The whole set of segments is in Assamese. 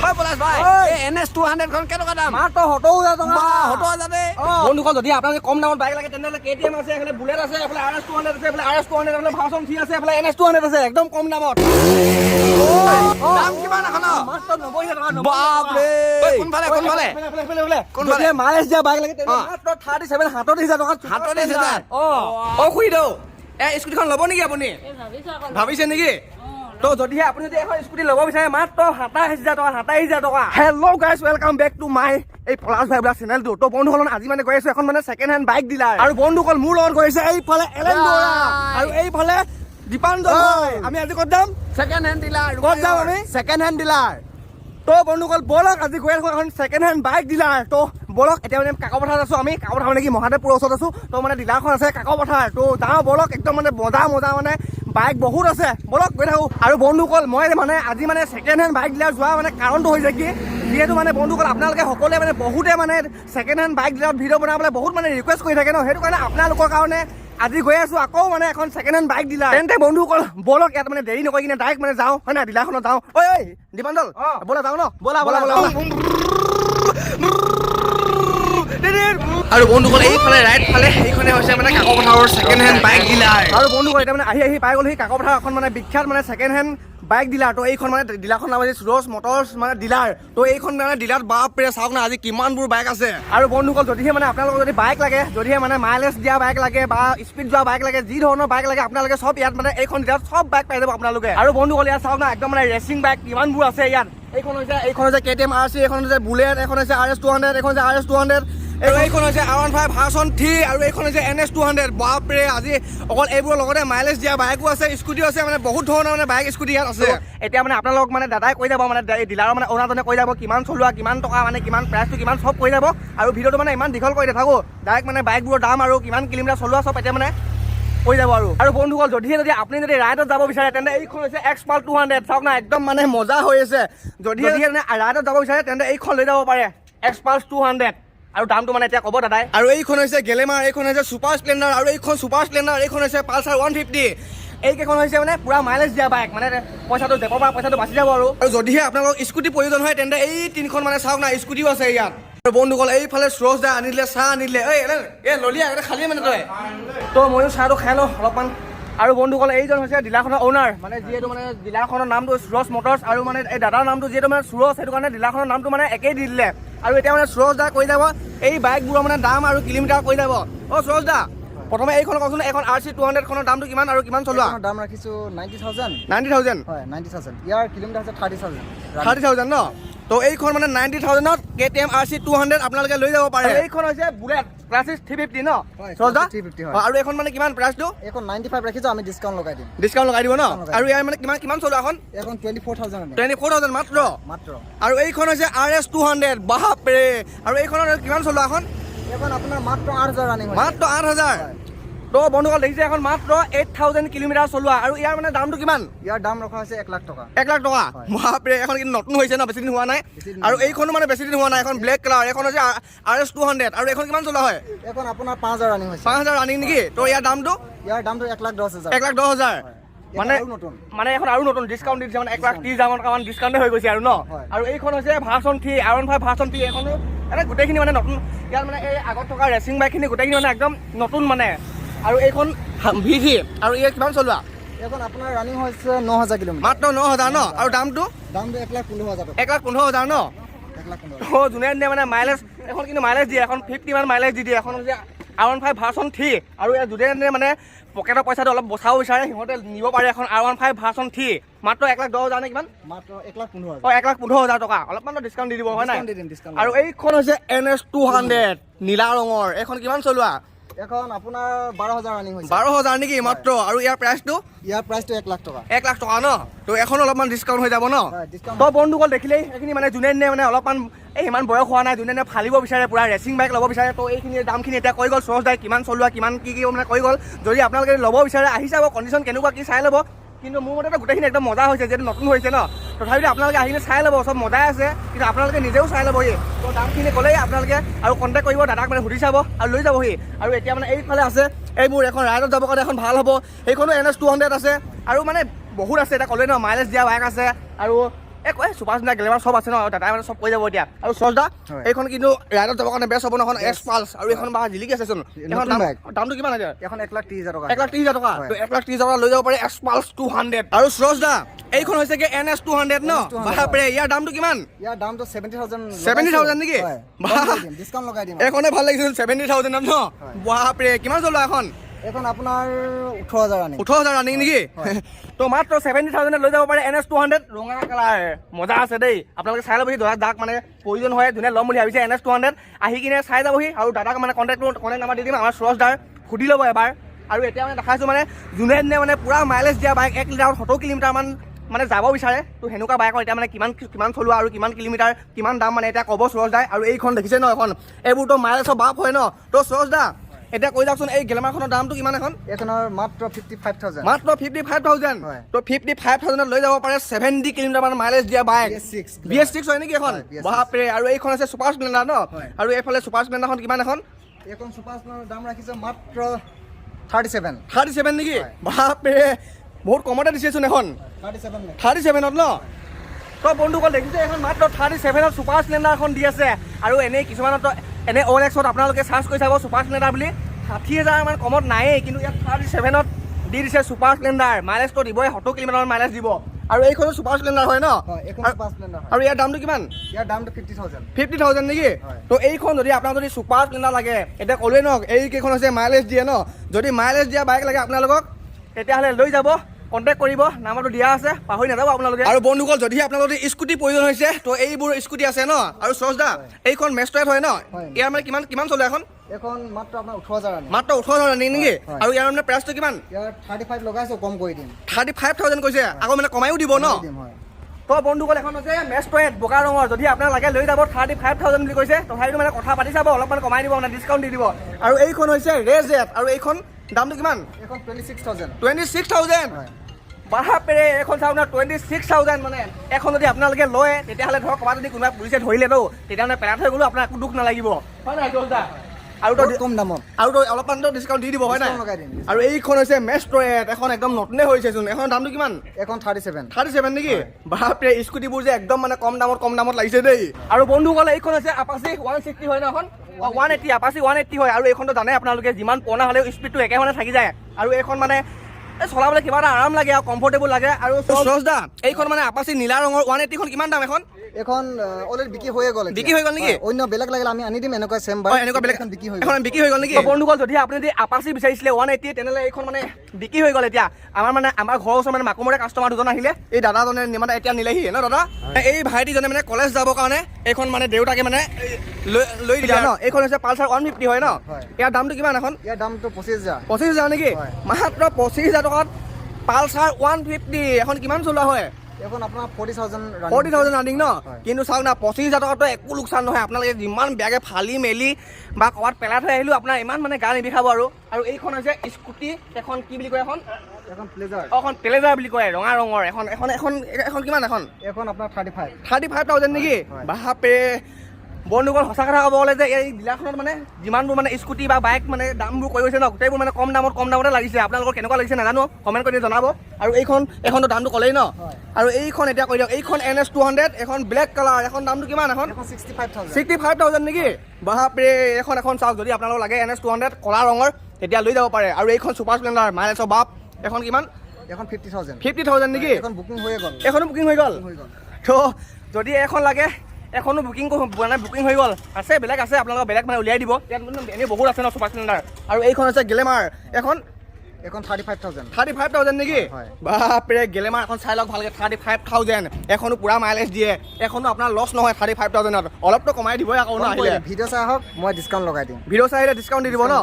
হয় পলাশ ভাই এই NS 200 খন কেটকা দাম মাত্ৰ 70,000 টকা বা 70,000 দে বন্ধুখন যদি আপোনালোকে কম দামত বাইক লাগে তেনেহ'লে KTM আছে এফালে বুলেট আছে এফালে RS 200 আছে এফালে RS 200 এফালে ভাৰ্চন 3 আছে এফালে NS 200 আছে একদম কম দামত দাম কিমান এখন মাত্ৰ 90,000 টকা বাপ ৰে কোনফালে যদি মাইলেজ দিয়া বাইক লাগে তেনেহ'লে মাত্ৰ 37 37,000 টকা 37,000 খুই দিও এই স্কুটিখন ল'ব নেকি আপুনি ভাবিছে নেকি তো যদিহে আপুনি যদি এখন স্কুটি ল'ব বিচাৰে মাত্ৰ 27,000 টকা 27,000 টকা hello' guys welcome back to my এই পলাশ ভাই বোলা চেনেলটো তো বন্ধুসকল আজি মানে গৈ আছো এখন মানে ছেকেণ্ড হেণ্ড বাইক ডিলাৰ আৰু বন্ধুসকল মোৰ লগত গৈছে এইফালে এলেন বৰা আৰু এইফালে দীপাঞ্জন আমি আজি ক'ত যাম সেকেন্ড হ্যান্ড ডিলার ক'ত যাম আমি সেকেন্ড হ্যান্ড ডিলার তো বন্ধুসকল বলক আজি গৈ আছো এখন ছেকেণ্ড হেণ্ড বাইক ডিলাৰ তো বলক এতিয়া মানে কাকপথাৰত আছো আমি কাকপথাৰ মানে কি মহাদেৱপুৰৰ ওচৰত আছো তো মানে ডিলাৰখন আছে কাকপথাৰ তো যাওঁ বলক একদম মানে মজা মানে বাইক বহুত আছে বলক গৈ থাকো আৰু বন্ধুসকল মই মানে আজি মানে ছেকেণ্ড হেণ্ড বাইক ডিলাৰ যোৱা মানে কাৰণটো হৈছে কি যিহেতু মানে বন্ধুসকল আপোনালোকে সকলোৱে মানে বহুতে মানে ছেকেণ্ড হেণ্ড বাইক ডিলাৰত ভিডিঅ' বনাবলৈ বহুত মানে ৰিকুৱেষ্ট কৰি থাকে ন সেইটো কাৰণে আপোনালোকৰ কাৰণে আজি গৈ আছো আকৌ মানে এখন ছেকেণ্ড হেণ্ড বাইক ডিলাৰ তেন্তে বন্ধুসকল বলক ইয়াত মানে দেৰি নকৰি কিনে ডাইৰেক্ট মানে যাওঁ হয় না ডিলাৰখনত যাওঁ ঐ দীপাঞ্জল ব'লা যাওঁ ন ব'লা আৰু বন্ধুসকল এইফালে ৰাইট ফালে এইখনে হৈছে মানে কাকপথাৰৰ ছেকেণ্ড হেণ্ড বাইক ডিলাৰ আৰু বন্ধুসকল এতিয়া মানে আহি পাই গ'ল সেই কাকপথাৰ এখন মানে বিখ্যাত মানে ছেকেণ্ড হেণ্ড বাইক ডিলাৰ তো এইখন মানে ডিলাৰখন নাম হৈছে সুৰজ মটৰ্ছ মানে ডিলাৰ তো এইখন মানে ডিলাৰত বাপৰে চাওক না আজি কিমানবোৰ বাইক আছে আৰু বন্ধুসকল যদিহে মানে আপোনালোকক যদি বাইক লাগে যদিহে মানে মাইলেজ দিয়া বাইক লাগে বা স্পীড যোৱা বাইক লাগে যি ধৰণৰ বাইক লাগে আপোনালোকে চব ইয়াত মানে এইখন ডিলাৰত চব বাইক পাই যাব আপোনালোকে আৰু বন্ধুসকল ইয়াত চাওক না একদম মানে ৰেচিং বাইক কিমানবোৰ আছে ইয়াত এইখন হৈছে KTM RC এখন হৈছে বুলেট এখন হৈছে RS 200 এখন হৈছে RS 200 আৰু এইখন হৈছে R15 ভাৰ্চন 3 আৰু এইখন হৈছে NS 200 বাপৰে আজি অকল এইবোৰৰ লগতে মাইলেজ দিয়া বাইকো আছে স্কুটিও আছে মানে বহুত ধৰণৰ মানে বাইক স্কুটি ইয়াত আছে এতিয়া মানে আপোনালোক মানে দাদাই কৈ যাব মানে ডিলাৰৰ মানে অ'নাৰজনে কৈ যাব কিমান চলোৱা কিমান টকা মানে কিমান প্ৰাইচটো কিমান চব কৈ যাব আৰু ভিডিঅ'টো মানে ইমান দীঘল কৰি নাথাকো ডাইৰেক্ট মানে বাইকবোৰৰ দাম আৰু কিমান কিলোমিটাৰ চলোৱা চব এতিয়া মানে কৈ যাব আৰু বন্ধুসকল যদি আপুনি যদি ৰাইডত যাব বিচাৰে তেন্তে এইখন হৈছে Xpulse 200 চাওক না একদম মানে মজা হৈ আছে যদিহে ৰাইডত যাব বিচাৰে তেন্তে এইখন লৈ যাব পাৰে Xpulse 200 আৰু দামটো মানে এতিয়া ক'ব দাদাই আৰু এইখন হৈছে গেলেমাৰ এইখন হৈছে ছুপাৰ স্প্লেণ্ডাৰ আৰু এইখন ছুপাৰ স্প্লেণ্ডাৰ এইখন হৈছে পালচাৰ 150 এইকেইখন হৈছে মানে পুৰা মাইলেজ দিয়া বাইক মানে পইচাটো জেপৰ পৰা পইচাটো বাচি যাব আৰু যদিহে আপোনালোক স্কুটি প্ৰয়োজন হয় তেন্তে এই তিনিখন মানে চাওক না স্কুটিও আছে ইয়াত আৰু বন্ধুসকল এইফালে সুৰজ দা আনিলে চাহ আনিলে এই ললিয়া খালি মানে তই তো ময়ো চাহটো খাই লওঁ অলপমান আৰু বন্ধুসকল এইজন হৈছে ডিলাৰখনৰ অ'নাৰ মানে যিহেতু মানে ডিলাৰখনৰ নামটো সুৰজ মটৰ্ছ আৰু মানে এই দাদাৰ নামটো যিহেতু মানে সুৰজ সেইটো কাৰণে ডিলাৰখনৰ নামটো মানে একেই দি দিলে আৰু এতিয়া মানে সুৰজ দা কৈ যাব এই বাইকবোৰৰ মানে দাম আৰু কিলোমিটাৰ কৈ যাব সুৰজ দা প্ৰথমে এইখন কওকচোন এখন RC 200 খনৰ দামটো কিমান আৰু কিমান চলোৱা দাম ৰাখিছো 90,000 90,000 হয় 90,000 ইয়াৰ কিলোমিটাৰ আছে 30,000 ন তো এইখন মানে 90,000ত KTM RC 200 আপোনালোকে লৈ যাব পাৰে এইখন হৈছে বুলেট ক্লাছিক 350 ন সুৰজ দা 350 হয় আৰু এখন মানে কিমান প্ৰাইচটো এখন 95 ৰাখিছো আমি ডিসকাউন্ট লগাই দিম ডিসকাউন্ট লগাই দিব ন আৰু ইয়াৰ মানে কিমান চলোৱা এখন এখন 24,000 আমি 24,000 মাত্ৰ আৰু এইখন হৈছে RS 200 বাপৰে আৰু এইখনৰ কিমান চলোৱা এখন এখন আপোনাৰ মাত্ৰ 8,000 ৰানিং হয় মাত্ৰ 8,000 তো বন্ধুসকল দেখিছে এখন মাত্ৰ 8,000 কিলোমিটাৰ চলোৱা আৰু ইয়াৰ মানে দামটো কিমান ইয়াৰ দাম ৰখা হৈছে 1 লাখ টকা 1 লাখ টকা বাপৰে এখন কিন্তু নতুন হৈছে ন বেছি দিন হোৱা নাই আৰু এইখনো মানে বেছি দিন হোৱা নাই এখন ব্লেক কালাৰ এখন হৈছে RS 200 আৰু এইখন কিমান চলোৱা হয় এখন আপোনাৰ 5,000 ৰানিং হৈছে 5,000 ৰানিং নেকি তো ইয়াৰ দামটো ইয়াৰ দামটো 1,10,000 1,10,000 মানে এখন আৰু নতুন ডিসকাউন্ট দিছে মানে 1,30,000 টকা মান ডিসকাউন্ট হৈ গৈছে আৰু ন আৰু এইখন হৈছে ভাৰ্চন 3 R15 ভাৰ্চন 3 এখনো মানে গোটেইখিনি মানে নতুন ইয়াৰ মানে এই আগত থকা ৰেচিং বাইকখিনি গোটেইখিনি মানে একদম নতুন মানে আৰু এইখন VV আৰু ইয়াৰ কিমান চলোৱা এখন আপোনাৰ ৰানিং হৈছে 9,000 কিলোমিটাৰ মাত্ৰ 9,000 ন আৰু দামটো 1,15,000 টকা 1,15,000 ন 1,15,000 যোনে দিনে মানে মাইলেজ এখন কিন্তু মাইলেজ দিয়ে এখন 50 মান মাইলেজ দি দিয়ে এখন হৈছে R15 ভাৰ্চন 3 আৰু ইয়াৰ যোনে দিনে মানে পকেটৰ পইচাটো অলপ বচাব বিচাৰে সিহঁতে নিব পাৰে এখন R15 ভাৰ্চন 3 মাত্ৰ 1,10,000 নে কিমান মাত্ৰ 1,15,000 1,15,000 টকা অলপমান ডিসকাউন্ট দি দিব হয় নাই আৰু এইখন হৈছে NS 200 নীলা ৰঙৰ এখন কিমান চলোৱা এখন আপোনাৰ 12,000 ৰানিং হৈছে 12,000 নেকি মাত্ৰ আৰু ইয়াৰ প্ৰাইচটো ইয়াৰ প্ৰাইচটো 1 লাখ টকা 1 লাখ টকা ন তো এখন অলপমান ডিসকাউন্ট হৈ যাব ন ডিসকাউন্ট তো বন্ধুসকল দেখিলেই এইখিনি মানে যোনে দিনে মানে অলপমান এই ইমান বয়স হোৱা নাই যোনে দিনে ফালিব বিচাৰে পুৰা ৰেচিং বাইক ল'ব বিচাৰে তো এইখিনি দামখিনি এতিয়া কৈ গ'ল সুৰজ দাই কিমান চলোৱা কিমান কি মানে কৈ গ'ল যদি আপোনালোকে ল'ব বিচাৰে আহি যাব কণ্ডিশ্যন কেনেকুৱা কি চাই ল'ব কিন্তু মোৰ মতে গোটেইখিনি একদম মজা হৈছে যিহেতু নতুন হৈছে ন তথাপিতো আপোনালোকে আহি চাই ল'ব চব মজাই আছে কিন্তু আপোনালোকে নিজেও চাই ল'বহি তো দামখিনি ক'লেই আপোনালোকে আৰু কণ্টেক্ট কৰিব দাদাক মানে সুধি চাব আৰু লৈ যাবহি আৰু এতিয়া মানে এইফালে আছে এইবোৰ এখন ৰাইডত যাব কাৰণে এখন ভাল হ'ব সেইখনো NS 200 আছে আৰু মানে বহুত আছে এতিয়া ক'লেই ন মাইলেজ দিয়া বাইক আছে আৰু সুপাৰ স্প্লেণ্ডাৰ গ্লেমাৰ চব আছে ন দাদাই মানে চব কৈ যাব এতিয়া আৰু সৰজ দা হয়। এইখন কিন্তু ৰাইডত যাবৰ কাৰণে বেষ্ট হ'ব ন এখন এক্স পালছ আৰু এইখন বা জিলিকি আছে চোন এখন নতুন bike। দামটো কিমান আছে এখন 1,30,000 টকা 1,30,000 টকা হয়। তো 1,30,000 টকা লৈ যাব পাৰে এক্স পালছ 200 আৰু সৰজ দা এইখন হৈছে কি NS 200 ন 200 বাপৰে ইয়াৰ দামটো কিমান ইয়াৰ দামটো 70,000 70,000 নেকি ডিসকাউন্ট লগাই দিম এইখনে ভাল লাগিছিল 70,000 দাম ন বাপৰে কিমান চলোৱা এখন এখন আপোনাৰ 18,000 ৰানিং 18,000 ৰানিং নেকি তো মাত্ৰ 70,000 লৈ যাব পাৰে NS 200 ৰঙা কালাৰ মজা আছে দেই আপোনালোকে চাই ল'বহি দাদাক মানে প্ৰয়োজন হয় যোনে ল'ম বুলি ভাবিছে NS 200 আহি কিনে চাই যাবহি আৰু দাদাক মানে কণ্টেক্ট নাম্বাৰ দি দিম আমাৰ সৰজ দাৰ সুধি ল'ব এবাৰ আৰু এতিয়া মানে দেখাইছোঁ মানে যোনে দিনে মানে পুৰা মাইলেজ দিয়া বাইক 1 লিটাৰত 70 কিলোমিটাৰ মান মানে যাব বিচাৰে তো সেনেকুৱা বাইকৰ এতিয়া মানে কিমান চলোৱা আৰু কিমান কিলোমিটাৰ কিমান দাম মানে এতিয়া ক'ব সৰজ দাই আৰু এইখন দেখিছে ন এখন এইবোৰতো মাইলেজৰ বাপ হয় ন তো সৰজ দা এতিয়া কৈ যাওকচোন এই গ্লেমাৰখনৰ দামটো কিমান এখন এখনৰ মাত্ৰ 55,000 মাত্ৰ 55,000 হয়। তো 55,000 লৈ যাব পাৰে 70 কিলোমিটাৰ মান মাইলেজ দিয়া বাইক BS6 হয় নেকি এখন হয়, BS6 বাপৰে আৰু এইখন আছে সুপাৰ স্প্লেণ্ডাৰ ন হয়। আৰু এইফালে সুপাৰ স্প্লেণ্ডাৰখন কিমান এখন এখন সুপাৰ স্প্লেণ্ডাৰৰ দাম ৰাখিছে মাত্ৰ 37 37 নেকি হয়। বাপৰে বহুত কমতে দিছেচোন এখন 37 নে 37ত ন তো বন্ধুসকল দেখিছে এখন মাত্ৰ 37ত সুপাৰ স্প্লেণ্ডাৰ এখন দি আছে আৰু এনেই কিছুমানতো এনে OLX-ত আপোনালোকে চাৰ্চ কৰি চাব সুপাৰ স্প্লেণ্ডাৰ বুলি 60,000 মান কমত নায়েই কিন্তু ইয়াত 37ত দি দিছে সুপাৰ স্প্লেণ্ডাৰ মাইলেজটো দিবই 70 কিলোমিটাৰ মাইলেজ দিব আৰু এইখনো সুপাৰ স্প্লেণ্ডাৰ হয় ন হয় এখন সুপাৰ স্প্লেণ্ডাৰ হয় আৰু ইয়াৰ দামটো কিমান ইয়াৰ দামটো 50,000 50,000 নেকি হয়। তো এইখন যদি আপোনাক যদি সুপাৰ স্প্লেণ্ডাৰ লাগে এতিয়া ক'লোৱে ন এইকেইখন হৈছে মাইলেজ দিয়ে ন যদি মাইলেজ দিয়া বাইক লাগে আপোনালোকক তেতিয়াহ'লে লৈ যাব কণ্টেক্ট কৰিব নাম্বাৰটো দিয়া আছে পাহৰি নাযাব আপোনালোকে আৰু বন্ধুসকল যদি আপোনালোকৰ স্কুটি প্ৰয়োজন হৈছে তো এইবোৰ স্কুটি আছে ন আৰু সৰজ দা এইখন মেষ্ট্ৰেট হয় ন হয়। ইয়াৰ মানে কিমান চলে এখন এখন মাত্ৰ আপোনাৰ 18,000 ৰানিং মাত্ৰ 18,000 নেকি হয়। আৰু ইয়াৰ মানে প্ৰাইচটো কিমান ইয়াৰ 35 লগাইছো কম কৰি দিম 35,000 কৈছে আকৌ মানে কমাইও দিব ন দিম হয় তো বন্ধুসকল এখন হৈছে মেষ্ট্ৰেট বগা ৰঙৰ যদি আপোনাক লাগে লৈ যাব 35,000 বুলি কৈছে তথাপিতো মানে কথা পাতি চাব অলপমান কমাই দিব মানে ডিছকাউণ্ট দি দিব আৰু এইখন হৈছে ৰেজেট আৰু এইখন দামটো কিমান এখন 26,000 26,000 হয় বাপৰে এখন চাওক না 26,000 মানে এখন যদি আপোনালোকে লয় তেতিয়াহ'লে ধৰক ক'ৰবাত যদি কোনোবাই পুলিচে ধৰিলেতো তেতিয়া মানে পেলাই থৈ গ'লেও আপোনাৰ একো দুখ নালাগিব হয় নাই দা আৰু তো বহুত কম দামত আৰু তো অলপমানতো ডিছকাউণ্ট দি দিব হয় নাই Discount লগাই দিম। আৰু এইখন হৈছে মেষ্ট্ৰেট এখন একদম নতুনে হৈছেচোন এখন দামটো কিমান এখন 37 37 নেকি বাপৰে স্কুটিবোৰ যে একদম মানে কম দামত লাগিছে দেই আৰু বন্ধুসকল এইখন আছে আপাচি 160 হয় ন এখন 180 আপাচি 180 হয় আৰু এইখনতো জানে আপোনালোকে যিমান পুৰণা হ'লেও স্পীডটো একে মানে থাকি যায় আৰু এইখন মানে চলাবলৈ কিবা এটা আৰাম লাগে আৰু কমফৰ্টেবল লাগে আৰু সৰজ দা এইখন মানে আপাচি নীলা ৰঙৰ 180 খন কিমান দাম এখন এখন অলৰেডি বিক্ৰী হৈয়ে গ'ল বিক্ৰী হৈ গ'ল নেকি? অন্য বেলেগ লাগিলে আমি আনি দিম এনেকুৱা সেম হয় এনেকুৱা বেলেগ এখন বিক্ৰী হৈ এখন বিক্ৰী হৈ গ'ল নেকি বন্ধুসকল যদি আপুনি যদি আপাচি বিচাৰিছিলে 180 তেনেহ'লে এইখন মানে বিক্ৰী হৈ গ'ল এতিয়া আমাৰ ঘৰৰ ওচৰত মানে মাকুমৰে কাষ্টমাৰ দুজন আহিলে এই দাদাজনে মানে এতিয়া নিলেহি ন দাদা এই ভাইটিজনে মানে কলেজ যাবৰ কাৰণে এইখন মানে দেউতাকে মানে লৈ দিলে ন এইখন হৈছে পালচাৰ 150 হয় ন হয়। ইয়াৰ দামটো কিমান এখন ইয়াৰ দামটো 25,000 25,000 নেকি হয়। মাত্ৰ 25,000 টকাত পালচাৰ 150 এখন কিমান চলোৱা হয় এখন আপোনাৰ 40,000 40,000 ৰানিং ন হয়। কিন্তু চাওক না 25,000 টকাতো একো লোকচান নহয় আপোনালোকে যিমান বেয়াকে ফালি মেলি বা ক'ৰবাত পেলাই থৈ আহিলেও আপোনাৰ ইমান মানে গা নিবিষাব আৰু এইখন হৈছে স্কুটি এখন কি বুলি কয় এখন এখন প্লেজাৰ এখন প্লেজাৰ বুলি কয় ৰঙা ৰঙৰ এখন কিমান এখন এখন আপোনাৰ 35 35,000 নেকি হয়। বাপৰে বন্ধুসকল সঁচা কথা ক'ব গ'লে যে এই জিলাখনত মানে যিমানবোৰ মানে স্কুটি বা বাইক মানে দামবোৰ কৈ গৈছে ন গোটেইবোৰ মানে কম দামতে লাগিছে আপোনালোকৰ কেনেকুৱা লাগিছে নাজানো কমেণ্ট কৰি জনাব আৰু এইখনতো দামটো ক'লেই ন হয়। আৰু এইখন এতিয়া কৈ দিয়ক এইখন NS 200 এখন ব্লেক কালাৰ এখন দামটো কিমান এখন 65,000 নেকি বাপৰে এখন চাওক যদি আপোনালোকৰ লাগে NS 200 ক'লা ৰঙৰ তেতিয়া লৈ যাব পাৰে আৰু এইখন ছুপাৰ স্প্লেণ্ডাৰ মাইলেজৰ বাপ এখন কিমান এখন 50,000 নেকি এখন বুকিং হৈয়ে গ'ল এখনো বুকিং হৈ গ'ল তো যদি এখন লাগে এখনো বুকিং মানে বুকিং হৈ গ'ল আছে বেলেগ আছে আপোনালোকৰ বেলেগ মানে উলিয়াই দিব ইয়াত এনেই বহুত আছে ন ছুপাৰ স্প্লেণ্ডাৰ আৰু এইখন আছে গ্লেমাৰ এখন 35,000 নেকি হয়। বাপৰে গ্লেমাৰ এখন চাই লওক ভালকে 35,000 এখনো পুৰা মাইলেজ দিয়ে এখনো আপোনাৰ লছ নহয় 35,000ত অলপতো কমাই দিবই আকৌ ন আহিলে ভিডিঅ' চাই আহক মই ডিছকাউণ্ট লগাই দিম ভিডিঅ' চাই আহিলে ডিছকাউণ্ট দি দিব ন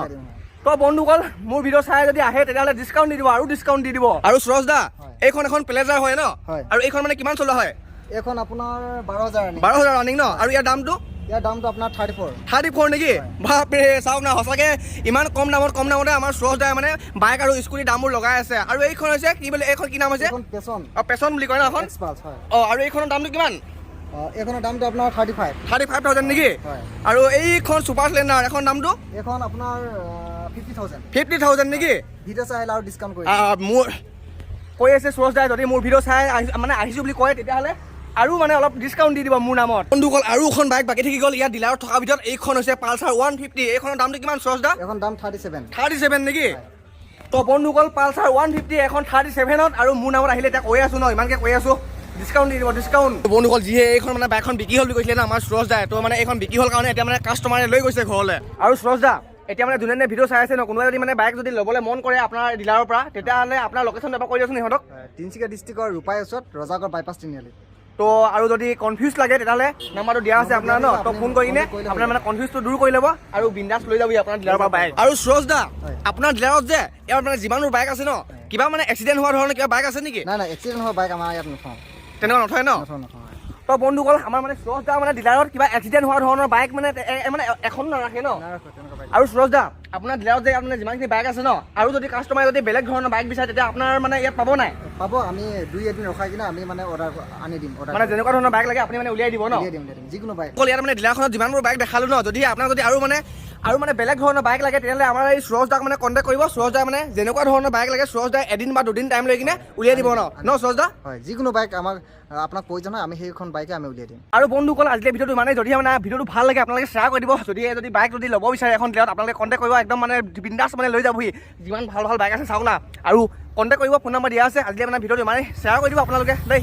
তো বন্ধুসকল মোৰ ভিডিঅ' চাই যদি আহে তেতিয়াহ'লে ডিছকাউণ্ট দি দিব আৰু ডিছকাউণ্ট দি দিব আৰু সৰজ দা এইখন এখন প্লেজাৰ হয় ন হয়। আৰু এইখন মানে কিমান চলোৱা হয় এখন আপোনাৰ 12,000 12,000 ৰানিং ন আৰু ইয়াৰ দামটো ইয়াৰ দামটো আপোনাৰ 34 নেকি বাপৰে চাওক না সঁচাকে ইমান কম দামতে আমাৰ সৰজ দাই মানে বাইক আৰু স্কুটি দামবোৰ লগাই আছে আৰু এইখন হৈছে কি বোলে এইখন কি নাম হৈছে এখন পেছন পেছন বুলি কয় ন এখন এক্সপালছ হয় আৰু এইখনৰ দামটো কিমান এইখনৰ দামটো আপোনাৰ 35,000 নেকি হয়। আৰু এইখন ছুপাৰ স্প্লেণ্ডাৰ এখন দামটো এখন আপোনাৰ 50,000 নেকি ভিডিঅ' চাই আহিলে আৰু ডিছকাউণ্ট কৰি মোৰ কৈ আছে সৰজ দাই যদি মোৰ ভিডিঅ' চাই মানে আহিছোঁ বুলি কয় তেতিয়াহ'লে আৰু মানে অলপ ডিছকাউণ্ট দি দিব মোৰ নামত। বন্ধুসকল আৰু এখন বাইক বাকী থাকি গ'ল ইয়াত ডিলাৰত থকাৰ ভিতৰত এইখন হৈছে পালচাৰ 150 এইখনৰ দামটো কিমান সুৰজ দা এখন দাম 37 37 নেকি তো বন্ধুসকল পালচাৰ 150 এখন 37ত আৰু মোৰ নামত আহিলে এতিয়া কৈ আছো ন ইমানকে কৈ আছো ডিছকাউণ্ট দি দিব ডিছকাউণ্ট বন্ধুসকল যিহে এইখন মানে বাইকখন বিক্ৰী হ'ল বুলি কৈছিলে না আমাৰ সুৰজ দাই তো মানে এইখন বিক্ৰী হ'ল কাৰণে এতিয়া মানে কাষ্টমাৰে লৈ গৈছে ঘৰলৈ আৰু সুৰজ দা এতিয়া মানে যোনে ভিডিঅ' চাই আছে ন কোনোবাই যদি মানে বাইক যদি ল'বলৈ মন কৰে আপোনাৰ ডিলাৰৰ পৰা তেতিয়াহ'লে আপোনাৰ লোকেশ্যন এবাৰ কৈ দিয়কচোন ইহঁতক তিনিচুকীয়া ডিষ্ট্ৰিক্টৰ ৰূপাই ওচৰত ৰজাগড় বাইপাছ তিনিআলি তো আৰু যদি কনফিউজ লাগে তেতিয়াহ'লে নাম্বাৰটো দিয়া আছে আপোনাৰ ন তো ফোন কৰি কিনে আপোনাৰ মানে কনফিউজটো দূৰ কৰি ল'ব আৰু বিন্দাছ লৈ যাব আপোনাৰ ডিলাৰৰ পৰা বাইক। আৰু সুৰজ দা আপোনাৰ ডিলাৰত যে ইয়াত মানে যিমানবোৰ বাইক আছে ন কিবা মানে এক্সিডেণ্ট হোৱা ধৰণৰ কিবা বাইক আছে নেকি নাই এক্সিডেণ্ট হোৱা বাইক আমাৰ ইয়াত নথওঁ তেনেকুৱা নথয় ন তো বন্ধুসকল আমাৰ মানে সুৰজ দা মানে ডিলাৰত কিবা এক্সিডেণ্ট হোৱা ধৰণৰ বাইক মানে মানে এখন নাৰাখে ন আৰু সুৰজ দা আপোনাৰ ডিলাৰত যে আপোনাৰ যিমানখিনি বাইক আছে ন আৰু যদি কাষ্টমাৰে যদি বেলেগ ধৰণৰ বাইক বিচাৰে তেতিয়া আপোনাৰ মানে ইয়াত পাব নাই পাব আমি 2-1 দিন ৰখাই কিনে আমি মানে অৰ্ডাৰ আনি দিম মানে যেনেকুৱা ধৰণৰ বাইক লাগে আপুনি মানে উলিয়াই দিব ন উলিয়াই দিম যিকোনো বাইক অকল ইয়াত মানে ডিলাৰখনত যিমানবোৰ বাইক দেখালো ন যদি আপোনাৰ যদি আৰু মানে বেলেগ ধৰণৰ বাইক লাগে তেতিয়াহ'লে আমাৰ এই সুৰজ দাক মানে কণ্টেক্ট কৰিব সুৰজ দা মানে যেনেকুৱা ধৰণৰ বাইক লাগে সুৰজ দাই এদিন বা দুদিন টাইম লৈ কিনে উলিয়াই দিব ন সুৰজ দা হয় যিকোনো বাইক আমাক আপোনাক প্ৰয়োজন হয় আমি সেইখন বাইকে আমি উলিয়াই দিম। আৰু বন্ধুসকল আজিলৈ ভিডিঅ'টো মানে যদি মানে ভিডিঅ'টো ভাল লাগে আপোনালোকে শ্বেয়াৰ কৰি দিব যদি বাইক যদি ল'ব বিচাৰে এখন ডিলাৰত আপোনালোকে কণ্টেক্ট কৰিব একদম মানে বিন্দাছ মানে লৈ যাবহি যিমান ভাল বাইক আছে চাওক না আৰু কণ্টেক্ট কৰিব ফোন নম্বৰ দিয়া আছে আজিলৈ মানে ভিডিঅ'টো মানে শ্বেয়াৰ কৰি দিব আপোনালোকে দেই।